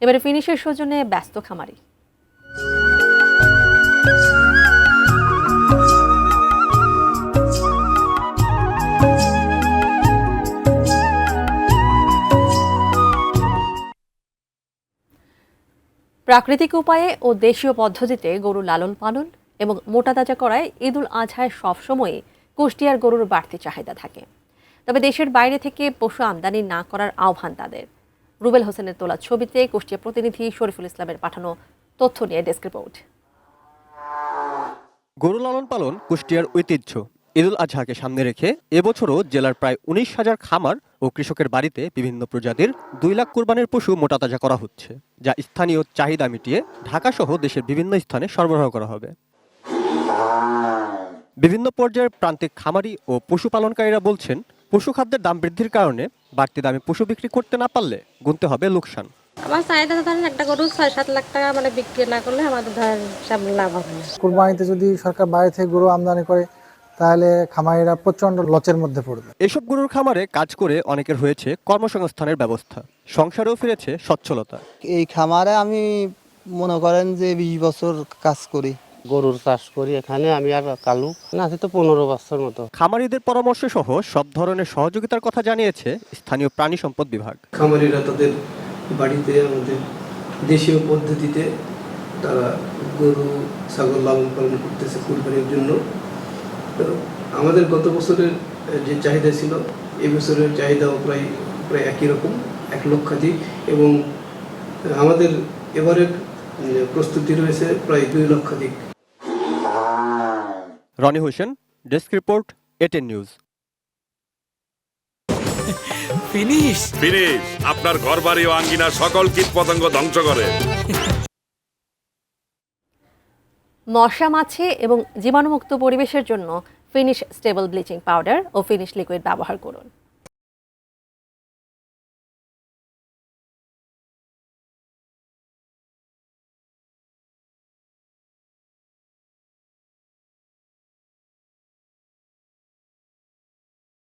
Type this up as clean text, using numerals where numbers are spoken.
এবারে ফিনিশের সৌজন্যে ব্যস্ত খামারি। প্রাকৃতিক উপায়ে ও দেশীয় পদ্ধতিতে গরু লালন পালন এবং মোটা তাজা করায় ঈদুল আজহায় সবসময়ই কুষ্টিয়ার গরুর বাড়তি চাহিদা থাকে। তবে দেশের বাইরে থেকে পশু আমদানি না করার আহ্বান তাদের। রুবেল হোসেনের তোলা ছবিতে কুষ্টিয়া প্রতিনিধি শরীফুল ইসলামের পাঠানো তথ্য নিয়ে ডেস্ক রিপোর্ট। গরু লালন পালন কুষ্টিয়ার ঐতিহ্য। ঈদুল আজহাকে সামনে রেখে এবছরও জেলার প্রায় 19,000 খামার ও কৃষকের বাড়িতে বিভিন্ন প্রজাতির 2 লাখ কুরবানির পশু মোটা তাজা করা হচ্ছে, যা স্থানীয় চাহিদা মিটিয়ে ঢাকা সহ দেশের বিভিন্ন স্থানে সরবরাহ করা হবে। বিভিন্ন পর্যায়ের প্রান্তিক খামারি ও পশুপালনকারীরা বলছেন, পশু খাদ্যের দাম বৃদ্ধির কারণে বাড়তি দামে পশু বিক্রি করতে না পারলে গুনতে হবে লোকসান। আমার চাহিদা ধরেন একটা গরু 6-7 লাখ টাকা মানে বিক্রি না করলে আমাদের ধরেন সব লাভ হবে না। কুরবানিতে যদি সরকার বাইরে থেকে গরু আমদানি করে তাহলে খামারিরা প্রচন্ড লচের মধ্যে পড়বে। এসব গরুর খামারে কাজ করে অনেকের হয়েছে কর্মসংস্থানের ব্যবস্থা, সংসারেও ফিরেছে সচ্ছলতা। এই খামারে আমি মনে করেন যে 20 বছর কাজ করি, গরুর চাষ করি এখানে আমি আর কালু না আছে তো 15 বছর মতো। খামারিদের পরামর্শ সহ সব ধরনের সহযোগিতার কথা জানিয়েছে স্থানীয় প্রাণী সম্পদ বিভাগ। খামারিরা তাদের বাড়িতে আমাদের দেশীয় পদ্ধতিতে তারা গরু ছাগল লালন পালন করতেছে কুরবানির জন্য। আমাদের গত বছরের যে চাহিদা ছিল এই বছরের চাহিদাও প্রায় একই রকম, 1 লক্ষাধিক, এবং আমাদের এবারের প্রস্তুতি রয়েছে প্রায় 2 লক্ষাধিক। Roni Hossain, desk report, ATN news. ফিনিশ আপনার ঘরবাড়ি ও আঙ্গিনা সকল কীটপতঙ্গ ধ্বংস করে। মশা মাছি এবং জীবাণুমুক্ত পরিবেশের জন্য ফিনিশ স্টেবল ব্লিচিং পাউডার ও ফিনিশ লিকুইড ব্যবহার করুন।